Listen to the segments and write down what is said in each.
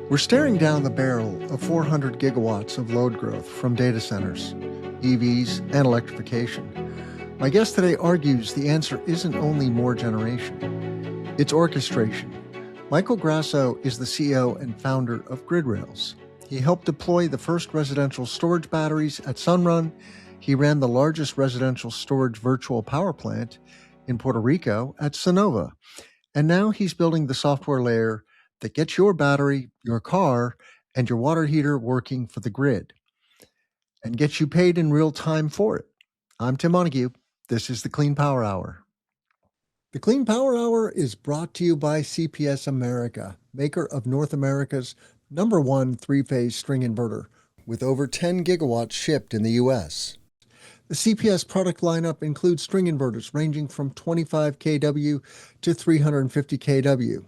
We're staring down the barrel of 400 gigawatts of load growth from data centers, EVs, and electrification. My guest today argues the answer isn't only more generation, it's orchestration. Michael Grasso is the CEO and founder of GridRails. He helped deploy the first residential storage batteries at Sunrun. He ran the largest residential storage virtual power plant in Puerto Rico at Sunnova. And now he's building the software layer that gets your battery, your car, and your water heater working for the grid and gets you paid in real time for it. I'm Tim Montague. This is the Clean Power Hour. The Clean Power Hour is brought to you by CPS America, maker of North America's #1 three-phase string inverter, with over 10 gigawatts shipped in the U.S. The CPS product lineup includes string inverters ranging from 25 kW to 350 kW.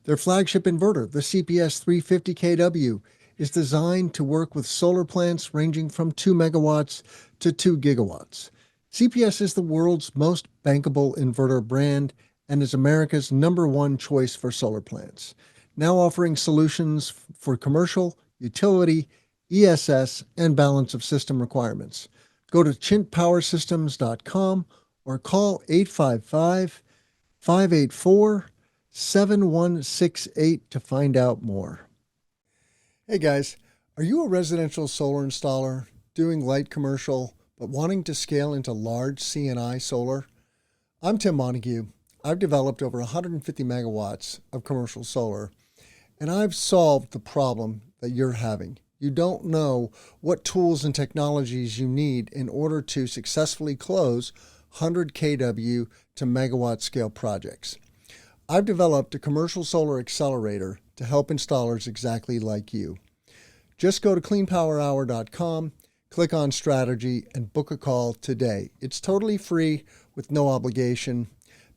Their flagship inverter, the CPS 350 kW, is designed to work with solar plants ranging from 2 megawatts to 2 gigawatts. CPS is the world's most bankable inverter brand and is America's #1 choice for solar plants, now offering solutions for commercial, utility, ESS, and balance of system requirements. Go to chintpowersystems.com or call 855-584-7168 to find out more. Hey guys, are you a residential solar installer doing light commercial but wanting to scale into large C&I solar? I'm Tim Montague. I've developed over 150 megawatts of commercial solar, and I've solved the problem that you're having. You don't know what tools and technologies you need in order to successfully close 100 kW to megawatt scale projects. I've developed a commercial solar accelerator to help installers exactly like you. Just go to cleanpowerhour.com, click on strategy, and book a call today. It's totally free with no obligation.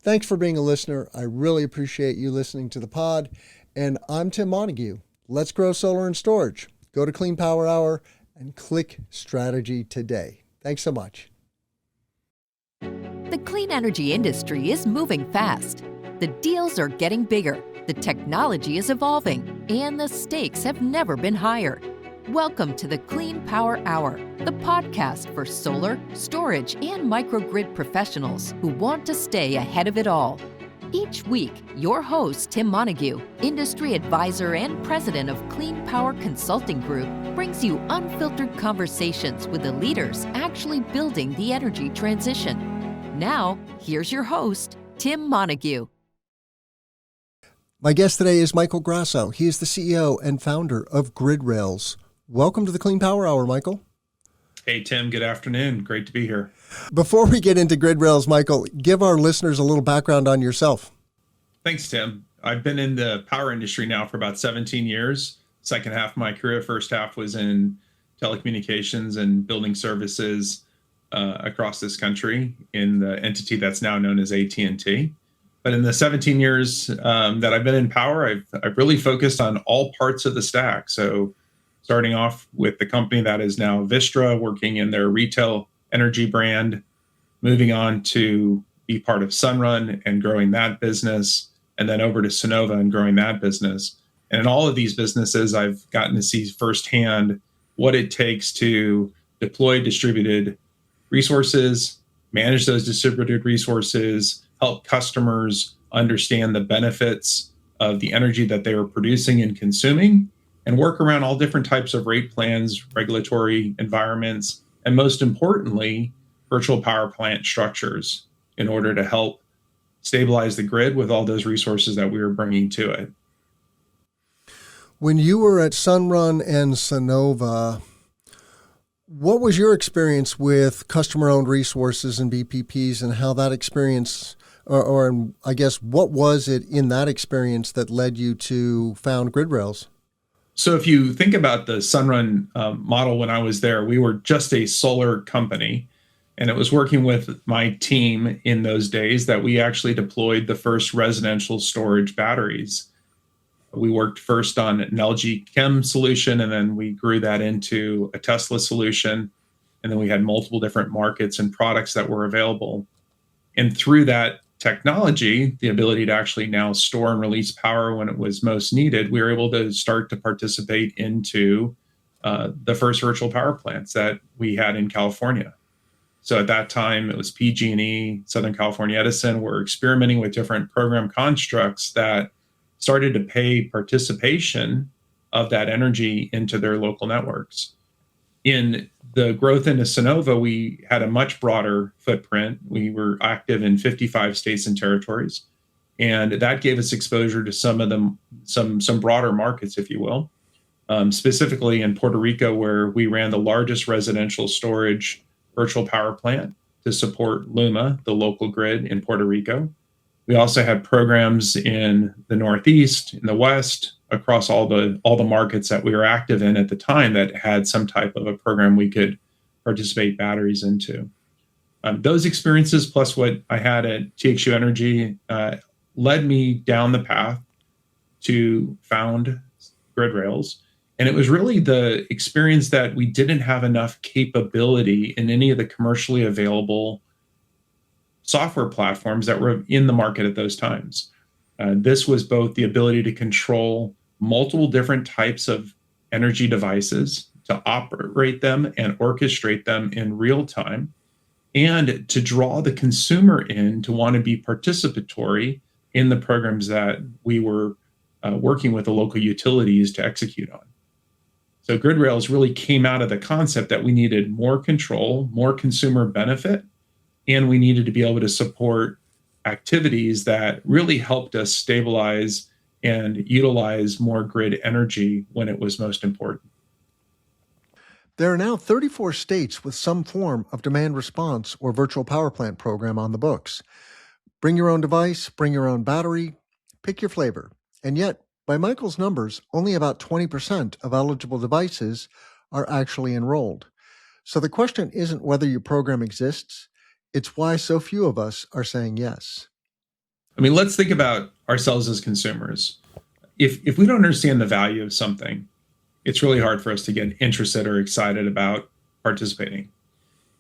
Thanks for being a listener. I really appreciate you listening to the pod. And I'm Tim Montague. Let's grow solar and storage. Go to Clean Power Hour and click strategy today. Thanks so much. The clean energy industry is moving fast. The deals are getting bigger, the technology is evolving, and the stakes have never been higher. Welcome to the Clean Power Hour, the podcast for solar, storage, and microgrid professionals who want to stay ahead of it all. Each week, your host, Tim Montague, industry advisor and president of Clean Power Consulting Group, brings you unfiltered conversations with the leaders actually building the energy transition. Now, here's your host, Tim Montague. My guest today is Michael Grasso. He is the CEO and founder of GridRails. Welcome to the Clean Power Hour, Michael. Hey, Tim. Good afternoon. Great to be here. Before we get into GridRails, Michael, give our listeners a little background on yourself. Thanks, Tim. I've been in the power industry now for about 17 years. Second half of my career, first half was in telecommunications and building services across this country in the entity that's now known as AT&T. But in the 17 years that I've been in power, I've really focused on all parts of the stack. So starting off with the company that is now Vistra, working in their retail energy brand, moving on to be part of Sunrun and growing that business, and then over to Sunnova and growing that business. And in all of these businesses, I've gotten to see firsthand what it takes to deploy distributed resources, manage those distributed resources, help customers understand the benefits of the energy that they are producing and consuming, and work around all different types of rate plans, regulatory environments, and most importantly, virtual power plant structures in order to help stabilize the grid with all those resources that we are bringing to it. When you were at Sunrun and Sunnova, what was your experience with customer-owned resources and BPPs, and how that experience, or I guess, what was it in that experience that led you to found GridRails? So if you think about the Sunrun model when I was there, we were just a solar company, and it was working with my team in those days that we actually deployed the first residential storage batteries. We worked first on an LG Chem solution, and then we grew that into a Tesla solution. And then we had multiple different markets and products that were available. And through that technology, the ability to actually now store and release power when it was most needed, we were able to start to participate into the first virtual power plants that we had in California. So at that time, it was PG&E, Southern California Edison were experimenting with different program constructs that started to pay participation of that energy into their local networks. In the growth into Sunnova, we had a much broader footprint. We were active in 55 states and territories, and that gave us exposure to some of them, some broader markets, if you will. Specifically in Puerto Rico, where we ran the largest residential storage virtual power plant to support Luma, the local grid in Puerto Rico. We also had programs in the Northeast, in the West, across all the markets that we were active in at the time that had some type of a program we could participate batteries into. Those experiences, plus what I had at TXU Energy, led me down the path to found Grid Rails. And it was really the experience that we didn't have enough capability in any of the commercially available software platforms that were in the market at those times. This was both the ability to control multiple different types of energy devices, to operate them and orchestrate them in real time, and to draw the consumer in to want to be participatory in the programs that we were working with the local utilities to execute on. So Grid Rails really came out of the concept that we needed more control, more consumer benefit, and we needed to be able to support activities that really helped us stabilize and utilize more grid energy when it was most important. There are now 34 states with some form of demand response or virtual power plant program on the books. Bring your own device, bring your own battery, pick your flavor. And yet, by Michael's numbers, only about 20% of eligible devices are actually enrolled. So the question isn't whether your program exists, it's why so few of us are saying yes. I mean, let's think about ourselves as consumers. If we don't understand the value of something, it's really hard for us to get interested or excited about participating.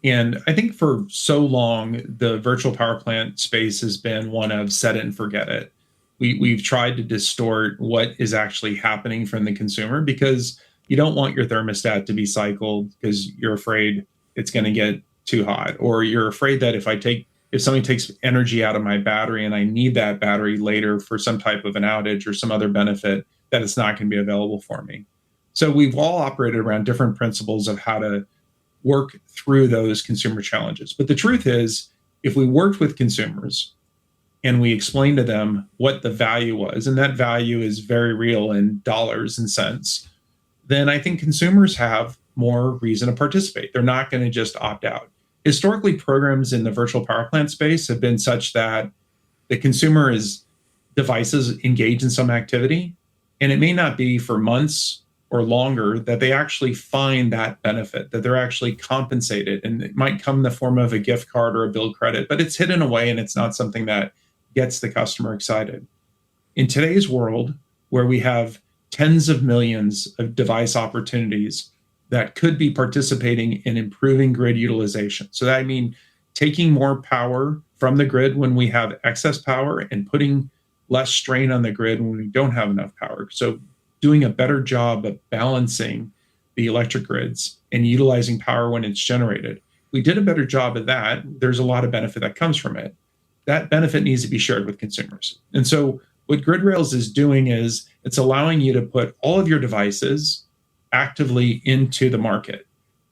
And I think for so long, the virtual power plant space has been one of set it and forget it. We've tried to distort what is actually happening from the consumer because you don't want your thermostat to be cycled because you're afraid it's going to get too hot, or you're afraid that if somebody takes energy out of my battery and I need that battery later for some type of an outage or some other benefit, that it's not going to be available for me. So we've all operated around different principles of how to work through those consumer challenges. But the truth is, if we worked with consumers and we explained to them what the value was, and that value is very real in dollars and cents, then I think consumers have more reason to participate. They're not going to just opt out. Historically, programs in the virtual power plant space have been such that the consumer's devices engage in some activity, and it may not be for months or longer that they actually find that benefit, that they're actually compensated. And it might come in the form of a gift card or a bill credit, but it's hidden away and it's not something that gets the customer excited. In today's world, where we have tens of millions of device opportunities that could be participating in improving grid utilization. So that I mean taking more power from the grid when we have excess power and putting less strain on the grid when we don't have enough power. So doing a better job of balancing the electric grids and utilizing power when it's generated. We did a better job of that. There's a lot of benefit that comes from it. That benefit needs to be shared with consumers. And so what Grid Rails is doing is it's allowing you to put all of your devices actively into the market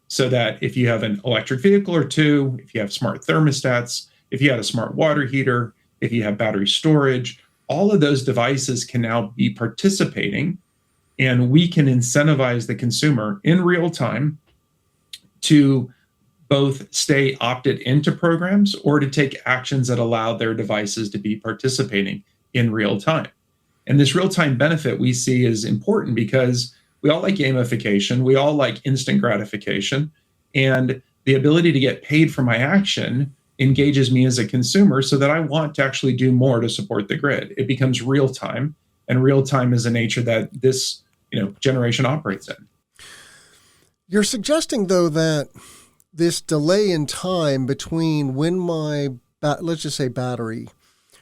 so that if you have an electric vehicle or two, if you have smart thermostats, if you have a smart water heater, if you have battery storage, all of those devices can now be participating, and we can incentivize the consumer in real time to both stay opted into programs or to take actions that allow their devices to be participating in real time. And this real-time benefit we see is important because we all like gamification, we all like instant gratification, and the ability to get paid for my action engages me as a consumer so that I want to actually do more to support the grid. It becomes real time, and real time is a nature that this generation operates in. You're suggesting, though, that this delay in time between when my, let's just say battery,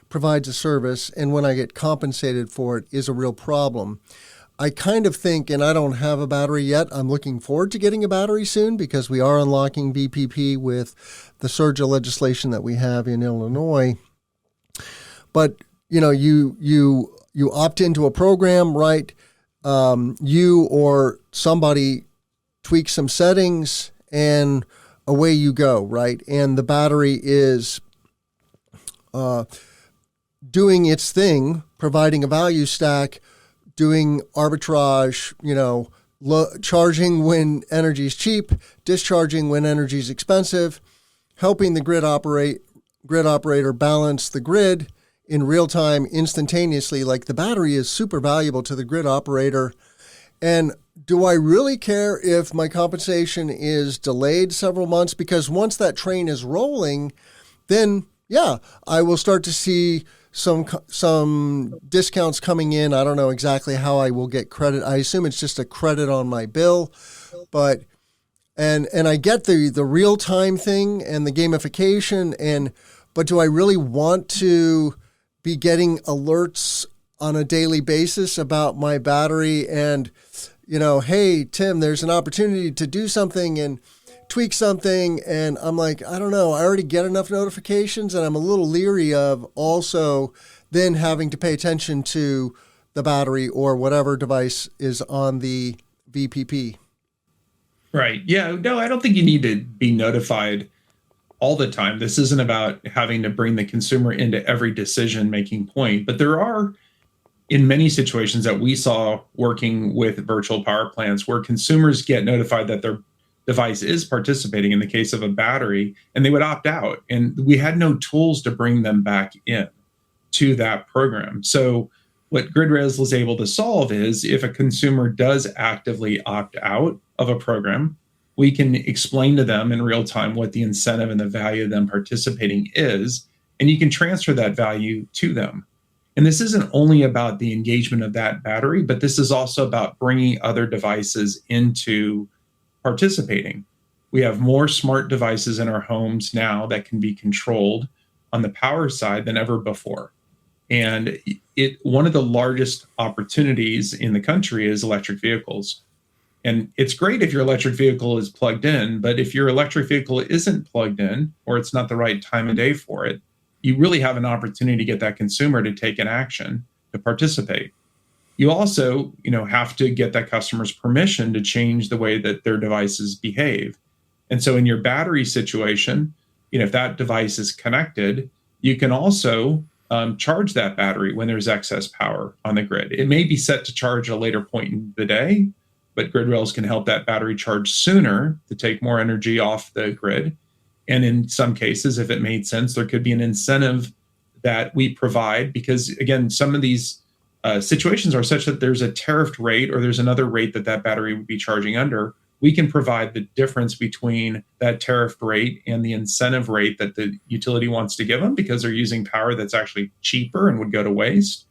provides a service and when I get compensated for it is a real problem. I kind of think, and I don't have a battery yet, I'm looking forward to getting a battery soon because we are unlocking VPP with the surge of legislation that we have in Illinois. But, you opt into a program, right? You or somebody tweaks some settings and away you go, right? And the battery is doing its thing, providing a value stack, doing arbitrage, charging when energy is cheap, discharging when energy is expensive, helping the grid operator balance the grid in real time, instantaneously. Like the battery is super valuable to the grid operator. And do I really care if my compensation is delayed several months? Because once that train is rolling, then I will start to see some discounts coming in. I don't know exactly how I will get credit. I assume it's just a credit on my bill, but and I get the real time thing and the gamification but do I really want to be getting alerts on a daily basis about my battery and hey Tim, there's an opportunity to do something and tweak something, and I'm like, I don't know, I already get enough notifications, and I'm a little leery of also then having to pay attention to the battery or whatever device is on the VPP. Right. Yeah. No, I don't think you need to be notified all the time. This isn't about having to bring the consumer into every decision-making point, but there are, in many situations that we saw working with virtual power plants, where consumers get notified that their device is participating in the case of a battery, and they would opt out. And we had no tools to bring them back in to that program. So what GridRails was able to solve is if a consumer does actively opt out of a program, we can explain to them in real time what the incentive and the value of them participating is, and you can transfer that value to them. And this isn't only about the engagement of that battery, but this is also about bringing other devices into participating. We have more smart devices in our homes now that can be controlled on the power side than ever before. And one of the largest opportunities in the country is electric vehicles. And it's great if your electric vehicle is plugged in, but if your electric vehicle isn't plugged in or it's not the right time of day for it, you really have an opportunity to get that consumer to take an action to participate. You also, have to get that customer's permission to change the way that their devices behave. And so in your battery situation, if that device is connected, you can also charge that battery when there's excess power on the grid. It may be set to charge at a later point in the day, but GridRails can help that battery charge sooner to take more energy off the grid. And in some cases, if it made sense, there could be an incentive that we provide because, again, some of these situations are such that there's a tariffed rate or there's another rate that battery would be charging under. We can provide the difference between that tariffed rate and the incentive rate that the utility wants to give them because they're using power that's actually cheaper and would go to waste.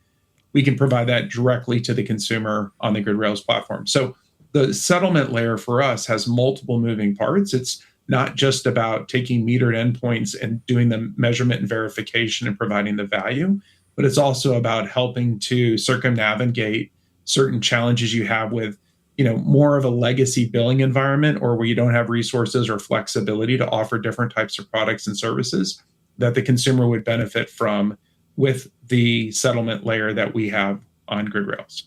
We can provide that directly to the consumer on the GridRails platform. So the settlement layer for us has multiple moving parts. It's not just about taking metered endpoints and doing the measurement and verification and providing the value, but it's also about helping to circumnavigate certain challenges you have with, more of a legacy billing environment or where you don't have resources or flexibility to offer different types of products and services that the consumer would benefit from with the settlement layer that we have on GridRails.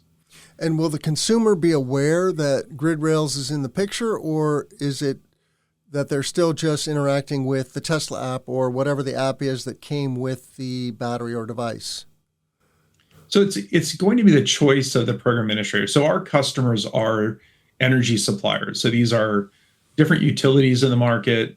And will the consumer be aware that GridRails is in the picture, or is it that they're still just interacting with the Tesla app or whatever the app is that came with the battery or device? So it's going to be the choice of the program administrator. So our customers are energy suppliers. So these are different utilities in the market,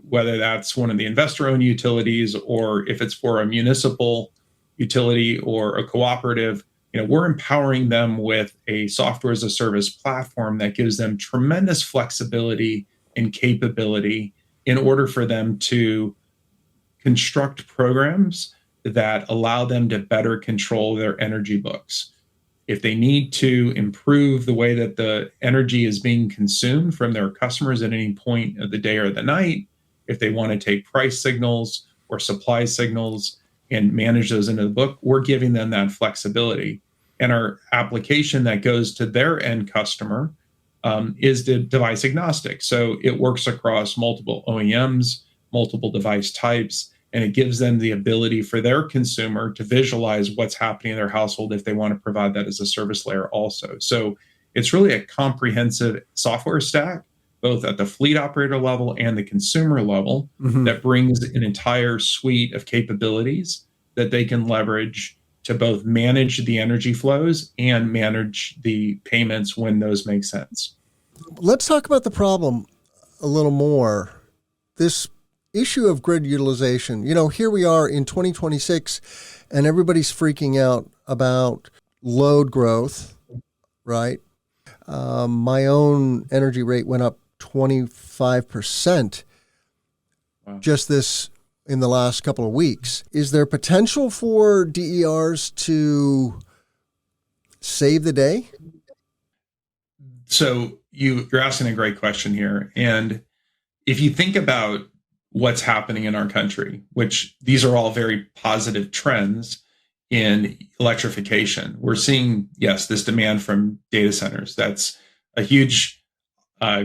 whether that's one of the investor-owned utilities or if it's for a municipal utility or a cooperative. We're empowering them with a software as a service platform that gives them tremendous flexibility and capability in order for them to construct programs that allow them to better control their energy books. If they need to improve the way that the energy is being consumed from their customers at any point of the day or the night, if they want to take price signals or supply signals and manage those into the book, we're giving them that flexibility. And our application that goes to their end customer is the device agnostic. So it works across multiple OEMs, multiple device types, and it gives them the ability for their consumer to visualize what's happening in their household if they want to provide that as a service layer also. So it's really a comprehensive software stack, both at the fleet operator level and the consumer level, that brings an entire suite of capabilities that they can leverage to both manage the energy flows and manage the payments when those make sense. Let's talk about the problem a little more. This issue of grid utilization. Here we are in 2026, and everybody's freaking out about load growth, right? My own energy rate went up 25% just in the last couple of weeks. Is there potential for DERs to save the day? So you're asking a great question here. And if you think about what's happening in our country, which these are all very positive trends in electrification, we're seeing, yes, this demand from data centers. That's a huge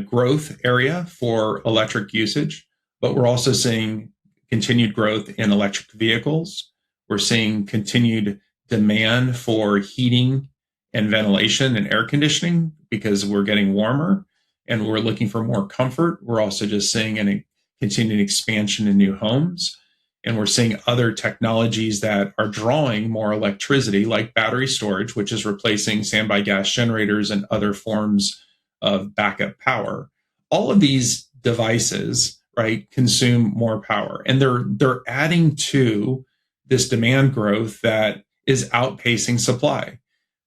growth area for electric usage, but we're also seeing continued growth in electric vehicles. We're seeing continued demand for heating and ventilation and air conditioning because we're getting warmer and we're looking for more comfort. We're also just seeing a continued expansion in new homes. And we're seeing other technologies that are drawing more electricity, like battery storage, which is replacing standby gas generators and other forms of backup power. All of these devices, right, consume more power, and they're adding to this demand growth that is outpacing supply.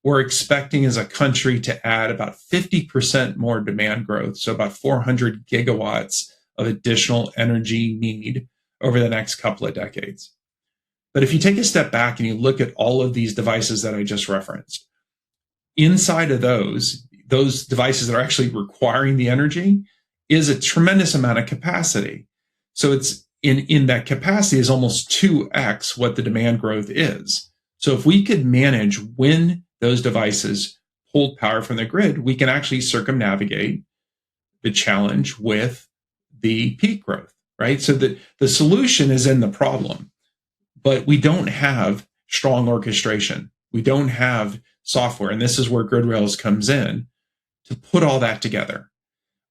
We're expecting as a country to add about 50% more demand growth, so about 400 gigawatts of additional energy need over the next couple of decades. But if you take a step back and you look at all of these devices that I just referenced, inside of those devices that are actually requiring the energy is a tremendous amount of capacity. So it's in that capacity is almost 2x what the demand growth is. So if we could manage when those devices hold power from the grid, we can actually circumnavigate the challenge with the peak growth, right? So the solution is in the problem, but we don't have strong orchestration. We don't have software, and this is where GridRails comes in to put all that together.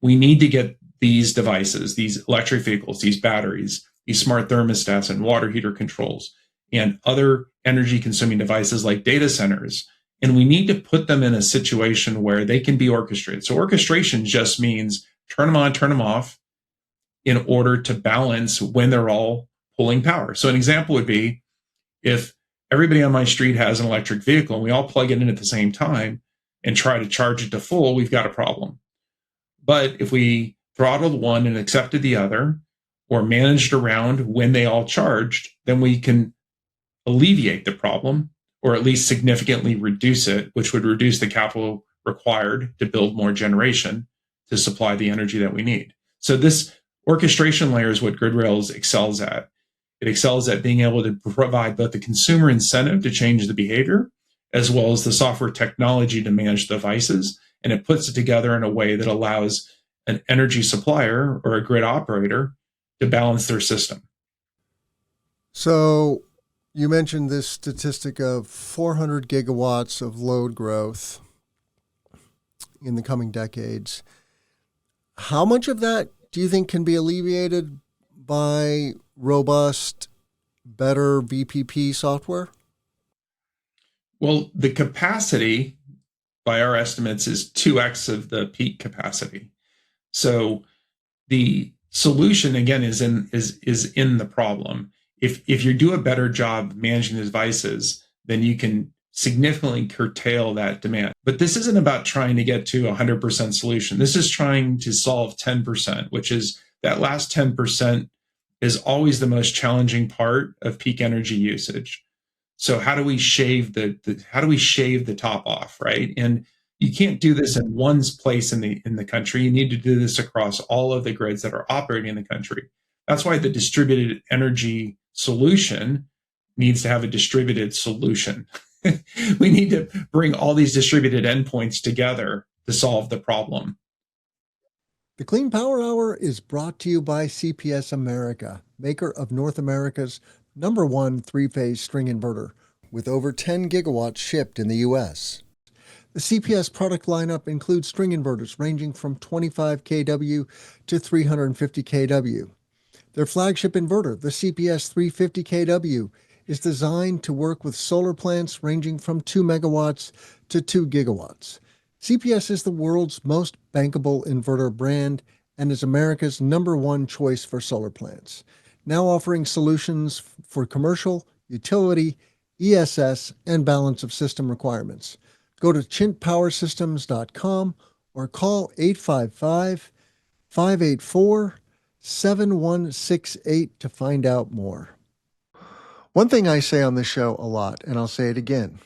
We need to get these devices, these electric vehicles, these batteries, these smart thermostats and water heater controls, and other energy consuming devices like data centers. And we need to put them in a situation where they can be orchestrated. So orchestration just means turn them on, turn them off in order to balance when they're all pulling power. So an example would be if everybody on my street has an electric vehicle and we all plug it in at the same time and try to charge it to full, we've got a problem. But if we throttled one and accepted the other, or managed around when they all charged, then we can alleviate the problem, or at least significantly reduce it, which would reduce the capital required to build more generation to supply the energy that we need. So this orchestration layer is what GridRails excels at. It excels at being able to provide both the consumer incentive to change the behavior, as well as the software technology to manage devices. And it puts it together in a way that allows an energy supplier or a grid operator to balance their system. So you mentioned this statistic of 400 gigawatts of load growth in the coming decades. How much of that do you think can be alleviated by robust, better VPP software? Well, the capacity, by our estimates, is 2x of the peak capacity. So the solution, again, is in the problem. If you do a better job managing the devices, then you can significantly curtail that demand. But this isn't about trying to get to a 100% solution. This is trying to solve 10%, which is that last 10% is always the most challenging part of peak energy usage. So how do we shave the top off, right? And you can't do this in one place in the country. You need to do this across all of the grids that are operating in the country. That's why the distributed energy solution needs to have a distributed solution. We need to bring all these distributed endpoints together to solve the problem. The Clean Power Hour is brought to you by CPS America, maker of North America's #1 three-phase string inverter, with over 10 gigawatts shipped in the U.S. The CPS product lineup includes string inverters ranging from 25 kW to 350 kW. Their flagship inverter, the CPS 350 kW, is designed to work with solar plants ranging from 2 megawatts to 2 gigawatts. CPS is the world's most bankable inverter brand and is America's #1 choice for solar plants, now offering solutions for commercial, utility, ESS, and balance of system requirements. Go to chintpowersystems.com or call 855-584-7168 to find out more. One thing I say on this show a lot, and I'll say it again,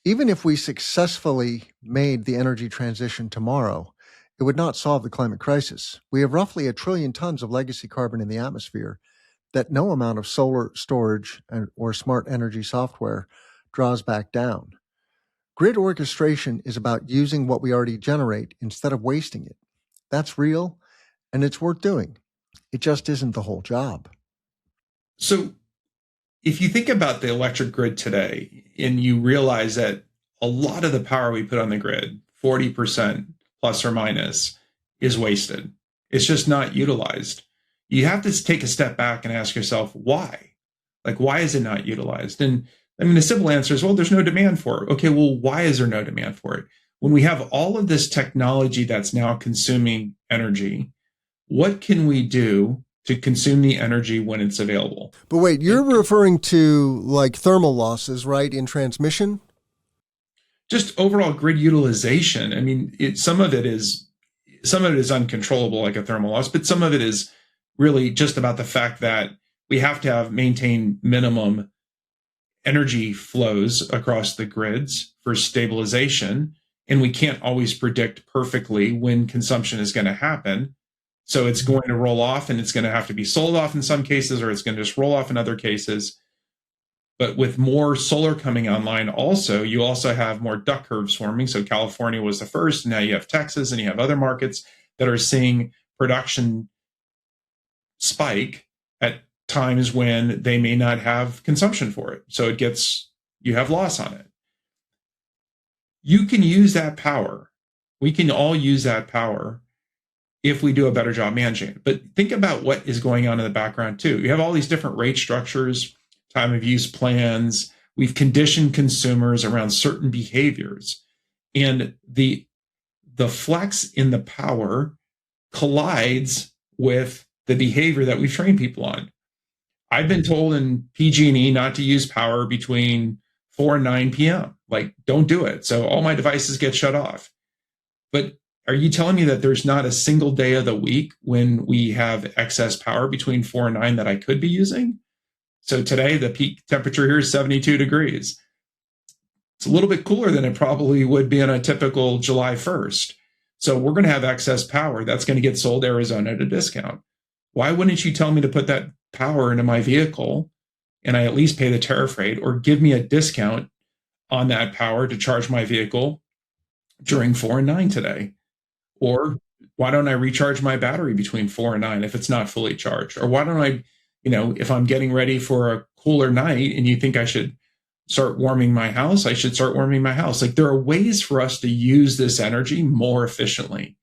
even if we successfully made the energy transition tomorrow, it would not solve the climate crisis. We have roughly 1 trillion tons of legacy carbon in the atmosphere that no amount of solar storage or smart energy software draws back down. Grid orchestration is about using what we already generate instead of wasting it. That's real, and it's worth doing. It just isn't the whole job. So if you think about the electric grid today, and you realize that a lot of the power we put on the grid, 40% plus or minus, is wasted. It's just not utilized. You have to take a step back and ask yourself, why? Like, why is it not utilized? And I mean, the simple answer is, well, there's no demand for it. Okay, well, why is there no demand for it? When we have all of this technology that's now consuming energy, what can we do to consume the energy when it's available? But wait, you're referring to like thermal losses, right, in transmission? Just overall grid utilization. I mean, some of it is uncontrollable, like a thermal loss, but some of it is really just about the fact that we have to maintain minimum energy flows across the grids for stabilization, and we can't always predict perfectly when consumption is going to happen. So it's going to roll off, and it's going to have to be sold off in some cases, or it's going to just roll off in other cases. But with more solar coming online also, you also have more duck curves forming. So California was the first, and now you have Texas, and you have other markets that are seeing production spike at times when they may not have consumption for it. So you have loss on it. You can use that power. We can all use that power if we do a better job managing it. But think about what is going on in the background too. You have all these different rate structures, time of use plans. We've conditioned consumers around certain behaviors. And the flex in the power collides with the behavior that we've trained people on. I've been told in PG&E not to use power between 4 and 9 p.m. Like, don't do it. So all my devices get shut off. But are you telling me that there's not a single day of the week when we have excess power between 4 and 9 that I could be using? So today, the peak temperature here is 72 degrees. It's a little bit cooler than it probably would be on a typical July 1st. So we're going to have excess power that's going to get sold to Arizona at a discount. Why wouldn't you tell me to put that power into my vehicle and I at least pay the tariff rate, or give me a discount on that power to charge my vehicle during 4 and 9 today? Or why don't I recharge my battery between 4 and 9 if it's not fully charged? Or why don't I, if I'm getting ready for a cooler night and you think I should start warming my house, I should start warming my house. Like, there are ways for us to use this energy more efficiently.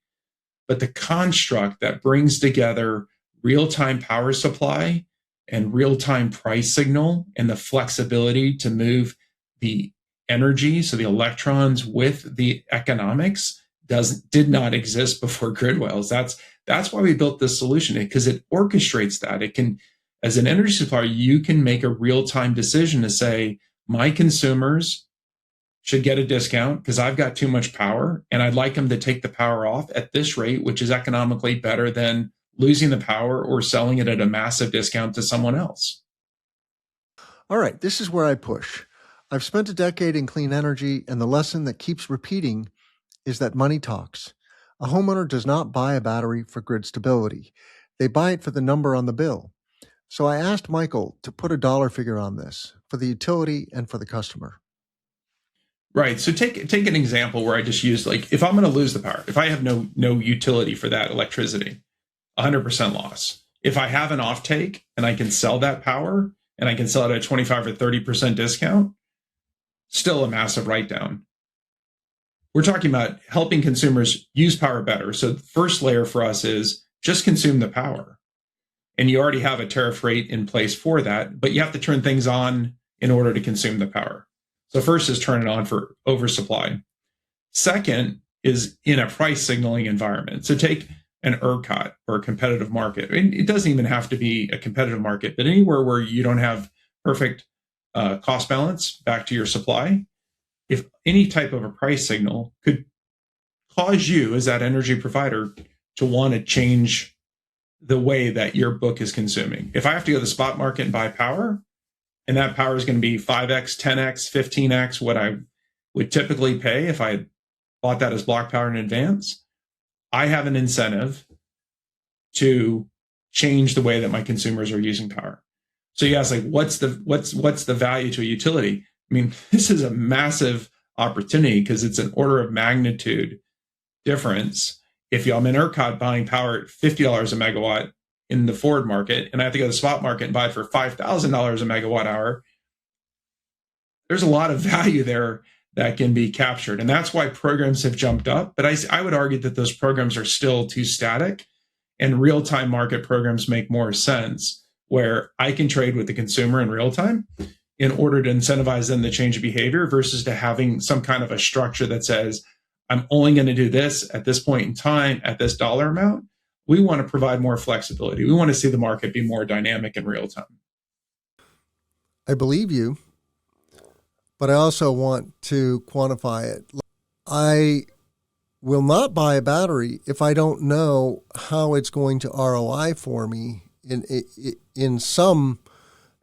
But the construct that brings together real-time power supply and real-time price signal and the flexibility to move the energy, so the electrons with the economics, did not exist before grid wells. That's why we built this solution, because it orchestrates that. It can, as an energy supplier, you can make a real-time decision to say, my consumers should get a discount because I've got too much power, and I'd like them to take the power off at this rate, which is economically better than losing the power or selling it at a massive discount to someone else. All right, this is where I push. I've spent a decade in clean energy, and the lesson that keeps repeating is that money talks. A homeowner does not buy a battery for grid stability. They buy it for the number on the bill. So I asked Michael to put a dollar figure on this. for the utility and for the customer. Right. So take an example where I just used, like, if I'm going to lose the power, if I have no utility for that electricity, 100% loss. If I have an offtake and I can sell that power and I can sell it at 25 or 30% discount, still a massive write down. We're talking about helping consumers use power better. So the first layer for us is just consume the power. And you already have a tariff rate in place for that, but you have to turn things on in order to consume the power. So first is turn it on for oversupply. Second is in a price signaling environment. So take an ERCOT or a competitive market. And it doesn't even have to be a competitive market, but anywhere where you don't have perfect cost balance back to your supply, if any type of a price signal could cause you as that energy provider to want to change the way that your book is consuming. If I have to go to the spot market and buy power, and that power is going to be 5x, 10x, 15x what I would typically pay if I bought that as block power in advance, I have an incentive to change the way that my consumers are using power. So you ask, like, what's the value to a utility? I mean, this is a massive opportunity because it's an order of magnitude difference. If I'm in ERCOT buying power at $50 a megawatt in the forward market, and I have to go to the spot market and buy it for $5,000 a megawatt hour, there's a lot of value there that can be captured. And that's why programs have jumped up. But I would argue that those programs are still too static, and real-time market programs make more sense, where I can trade with the consumer in real time in order to incentivize them to change behavior versus to having some kind of a structure that says, I'm only going to do this at this point in time at this dollar amount. We want to provide more flexibility. We want to see the market be more dynamic in real time. I believe you, but I also want to quantify it. I will not buy a battery if I don't know how it's going to ROI for me in some,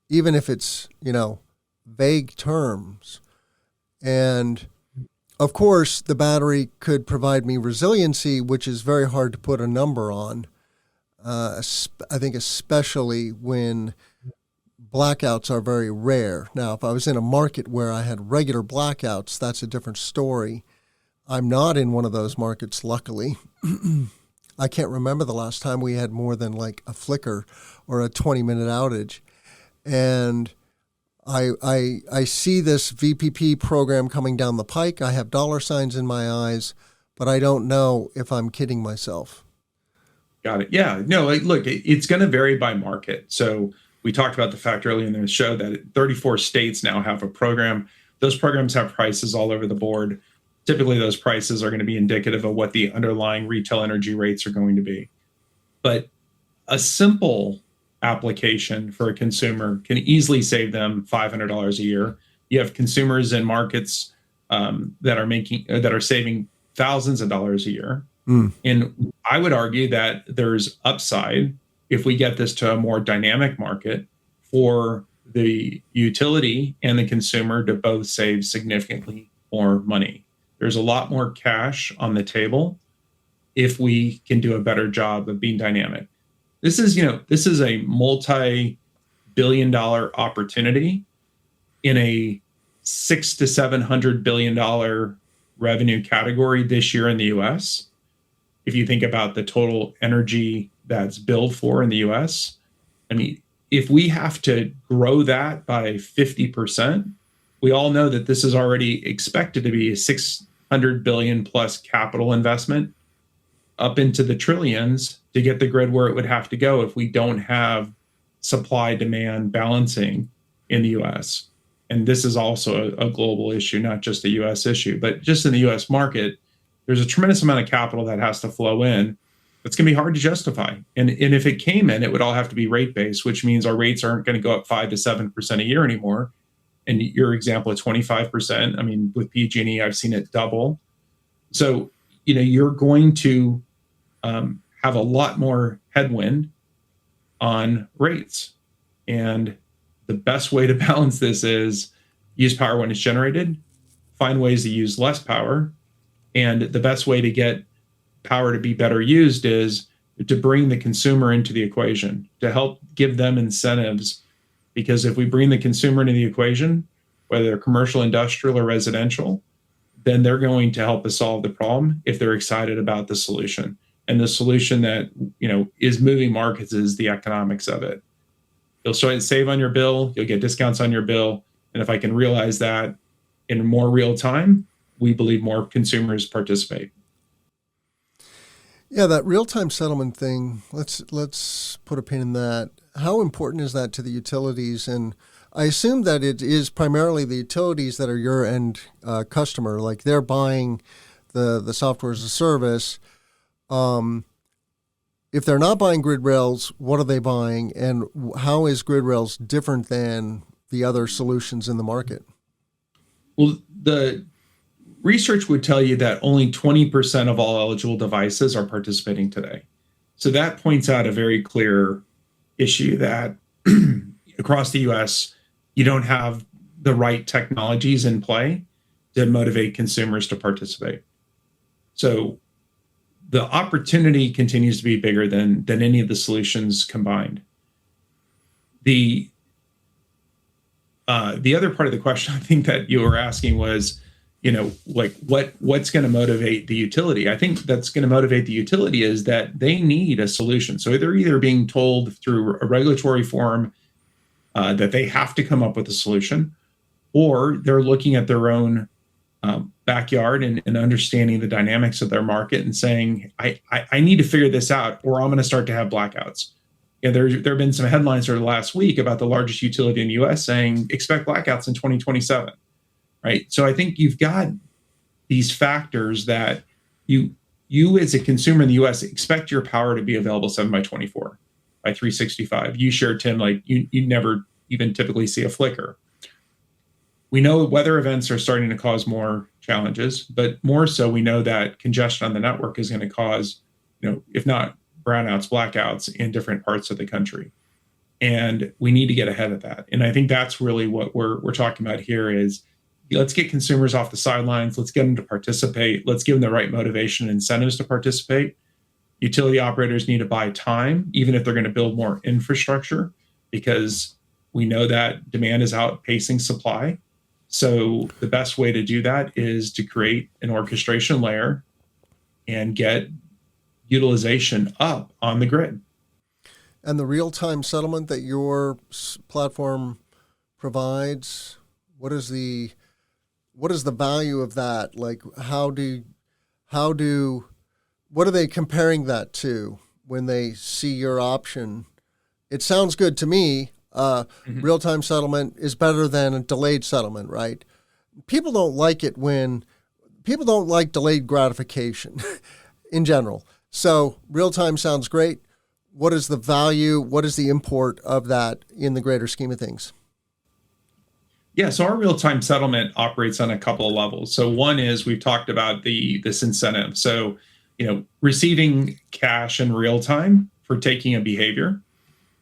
even if it's, vague terms. And of course, the battery could provide me resiliency, which is very hard to put a number on. I think especially when blackouts are very rare. Now, if I was in a market where I had regular blackouts, that's a different story. I'm not in one of those markets, luckily. I can't remember the last time we had more than like a flicker or a 20-minute outage. And I see this VPP program coming down the pike. I have dollar signs in my eyes, but I don't know if I'm kidding myself. Got it. Yeah. No, look, it's going to vary by market. So we talked about the fact earlier in the show that 34 states now have a program. Those programs have prices all over the board. Typically, those prices are going to be indicative of what the underlying retail energy rates are going to be. But a simple application for a consumer can easily save them $500 a year. You have consumers in markets that are saving thousands of dollars a year. And I would argue that there's upside if we get this to a more dynamic market for the utility and the consumer to both save significantly more money. There's a lot more cash on the table if we can do a better job of being dynamic. This is a multi-billion-dollar opportunity in a $600 to $700 billion revenue category this year in the U.S. If you think about the total energy that's billed for in the U.S., I mean, if we have to grow that by 50%, we all know that this is already expected to be a $600 billion plus capital investment up into the trillions to get the grid where it would have to go if we don't have supply demand balancing in the US. And this is also a global issue, not just a US issue, but just in the US market, there's a tremendous amount of capital that has to flow in. It's going to be hard to justify. And if it came in, it would all have to be rate-based, which means our rates aren't going to go up 5 to 7% a year anymore. And your example of 25%, I mean, with PG&E, I've seen it double. So, you're going to have a lot more headwind on rates. And the best way to balance this is use power when it's generated, find ways to use less power. And the best way to get power to be better used is to bring the consumer into the equation, to help give them incentives because if we bring the consumer into the equation, whether they're commercial, industrial, or residential, then they're going to help us solve the problem if they're excited about the solution. And the solution that, is moving markets is the economics of it. You'll save on your bill, you'll get discounts on your bill. And if I can realize that in more real time, we believe more consumers participate. Yeah, that real-time settlement thing, let's put a pin in that. How important is that to the utilities? And I assume that it is primarily the utilities that are your end customer, like they're buying the software as a service. If they're not buying grid rails, what are they buying? And how is grid rails different than the other solutions in the market? Well, the research would tell you that only 20% of all eligible devices are participating today. So that points out a very clear issue that across the US, you don't have the right technologies in play to motivate consumers to participate. So the opportunity continues to be bigger than any of the solutions combined. The other part of the question I think that you were asking was, what's going to motivate the utility? I think that's going to motivate the utility is that they need a solution. So they're either being told through a regulatory form that they have to come up with a solution, or they're looking at their own backyard and understanding the dynamics of their market and saying, I need to figure this out, or I'm going to start to have blackouts. There have been some headlines over the last week about the largest utility in the U.S. saying, expect blackouts in 2027, right? So I think you've got these factors that you as a consumer in the U.S. expect your power to be available 7/24 by 365. You share, Tim, you never even typically see a flicker. We know weather events are starting to cause more challenges, but more so we know that congestion on the network is going to cause, if not brownouts, blackouts in different parts of the country. And we need to get ahead of that. And I think that's really what we're talking about here is let's get consumers off the sidelines. Let's get them to participate. Let's give them the right motivation and incentives to participate. Utility operators need to buy time, even if they're going to build more infrastructure, because we know that demand is outpacing supply. So the best way to do that is to create an orchestration layer and get utilization up on the grid. And the real-time settlement that your platform provides, what is the value of that? Like, what are they comparing that to when they see your option? It sounds good to me. Real-time settlement is better than a delayed settlement, right? People don't like delayed gratification in general. So real-time sounds great. What is the value? What is the import of that in the greater scheme of things? Yeah, so our real-time settlement operates on a couple of levels. So one is we've talked about this incentive. So, receiving cash in real time for taking a behavior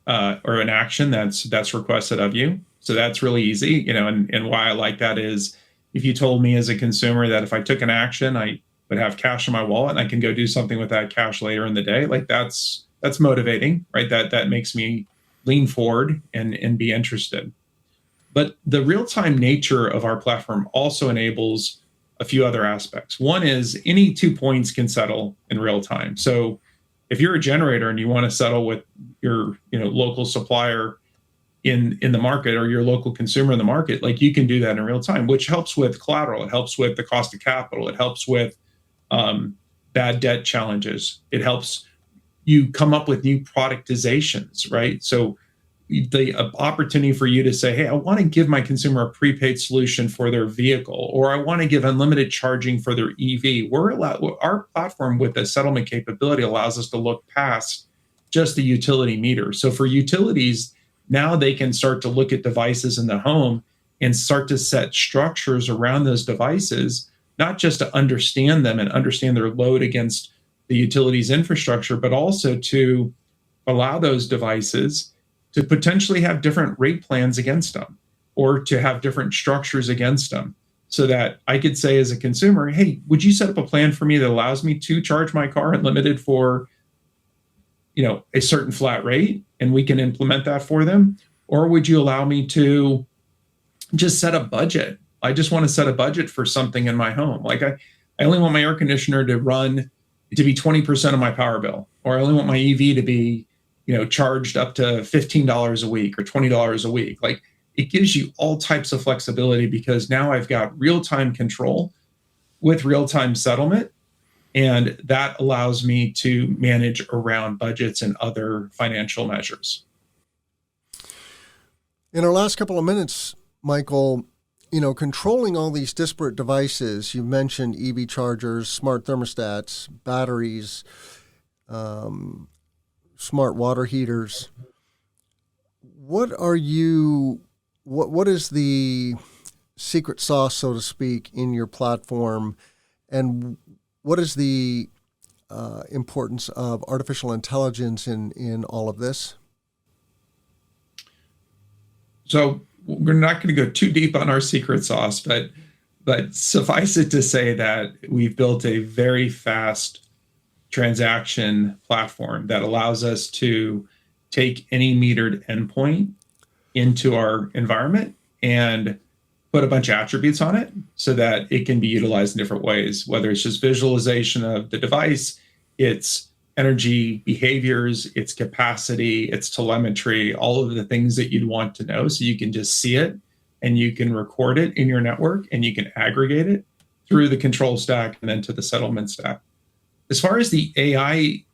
or an action that's requested of you. So that's really easy, and why I like that is if you told me as a consumer that if I took an action, I would have cash in my wallet and I can go do something with that cash later in the day, like that's motivating, right? That makes me lean forward and be interested. But the real-time nature of our platform also enables a few other aspects. One is any 2 points can settle in real time. So if you're a generator and you want to settle with your local supplier in the market or your local consumer in the market, like you can do that in real time, which helps with collateral. It helps with the cost of capital. It helps with bad debt challenges. It helps you come up with new productizations, right? So the opportunity for you to say, hey, I want to give my consumer a prepaid solution for their vehicle, or I want to give unlimited charging for their EV. Our platform with the settlement capability allows us to look past just the utility meter. So for utilities, now they can start to look at devices in the home and start to set structures around those devices, not just to understand them and understand their load against the utility's infrastructure, but also to allow those devices to potentially have different rate plans against them or to have different structures against them, so that I could say as a consumer, hey, would you set up a plan for me that allows me to charge my car unlimited for a certain flat rate, and we can implement that for them? Or would you allow me to just set a budget? I just want to set a budget for something in my home. Like I only want my air conditioner to be 20% of my power bill, or I only want my EV to be, charged up to $15 a week or $20 a week. Like, it gives you all types of flexibility, because now I've got real-time control with real-time settlement. And that allows me to manage around budgets and other financial measures. In our last couple of minutes, Michael, controlling all these disparate devices, you mentioned EV chargers, smart thermostats, batteries, smart water heaters. What is the secret sauce, so to speak, in your platform? And what is the importance of artificial intelligence in all of this? So we're not going to go too deep on our secret sauce, but suffice it to say that we've built a very fast transaction platform that allows us to take any metered endpoint into our environment and put a bunch of attributes on it so that it can be utilized in different ways, whether it's just visualization of the device, its energy behaviors, its capacity, its telemetry, all of the things that you'd want to know. So you can just see it and you can record it in your network and you can aggregate it through the control stack and then to the settlement stack. As far as the AI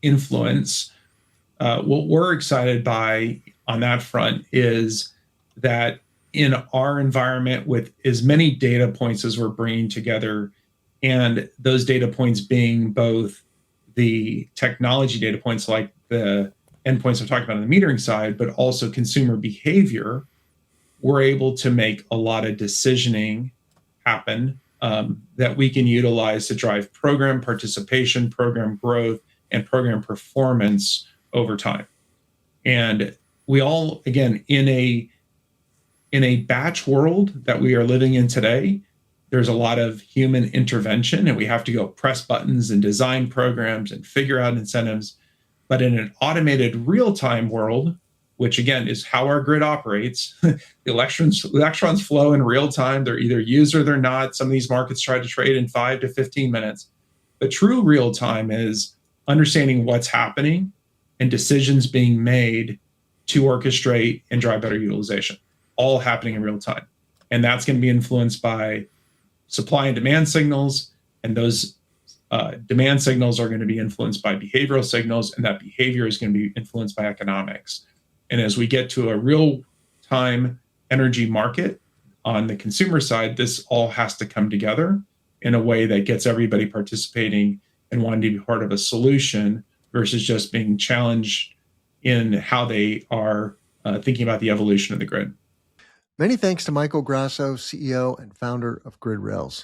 influence, what we're excited by on that front is that in our environment, with as many data points as we're bringing together, and those data points being both the technology data points like the endpoints I'm talking about on the metering side, but also consumer behavior, we're able to make a lot of decisioning happen that we can utilize to drive program participation, program growth, and program performance over time. And we all, again, in a batch world that we are living in today, there's a lot of human intervention and we have to go press buttons and design programs and figure out incentives. But in an automated real-time world, which again is how our grid operates, the electrons flow in real time. They're either used or they're not. Some of these markets try to trade in 5 to 15 minutes. But true real time is understanding what's happening and decisions being made to orchestrate and drive better utilization, all happening in real time. And that's going to be influenced by supply and demand signals. And those demand signals are going to be influenced by behavioral signals. And that behavior is going to be influenced by economics. And as we get to a real-time energy market on the consumer side, this all has to come together in a way that gets everybody participating and wanting to be part of a solution versus just being challenged in how they are thinking about the evolution of the grid. Many thanks to Michael Grasso, CEO and founder of GridRails.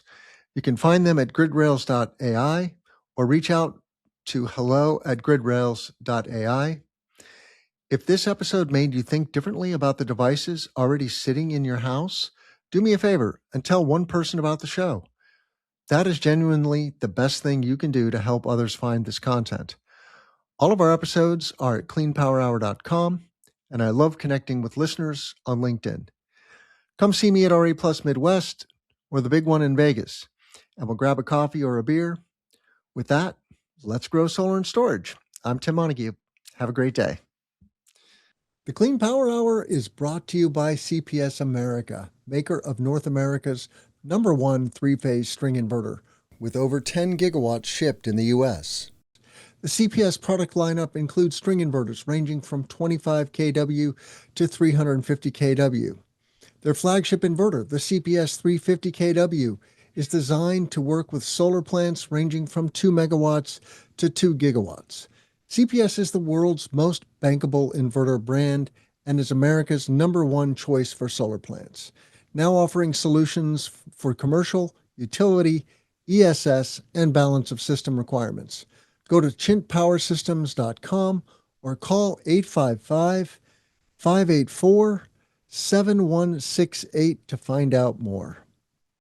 You can find them at gridrails.ai or reach out to hello@gridrails.ai. If this episode made you think differently about the devices already sitting in your house, do me a favor and tell one person about the show. That is genuinely the best thing you can do to help others find this content. All of our episodes are at cleanpowerhour.com, and I love connecting with listeners on LinkedIn. Come see me at RE Plus Midwest or the big one in Vegas, and we'll grab a coffee or a beer. With that, let's grow solar and storage. I'm Tim Montague. Have a great day. The Clean Power Hour is brought to you by CPS America, maker of North America's #1 three-phase string inverter, with over 10 gigawatts shipped in the U.S. The CPS product lineup includes string inverters ranging from 25 kW to 350 kW. Their flagship inverter, the CPS 350 kW, is designed to work with solar plants ranging from 2 megawatts to 2 gigawatts. CPS is the world's most bankable inverter brand and is America's #1 choice for solar plants, now offering solutions for commercial, utility, ESS, and balance of system requirements. Go to chintpowersystems.com or call 855-584-7168 to find out more.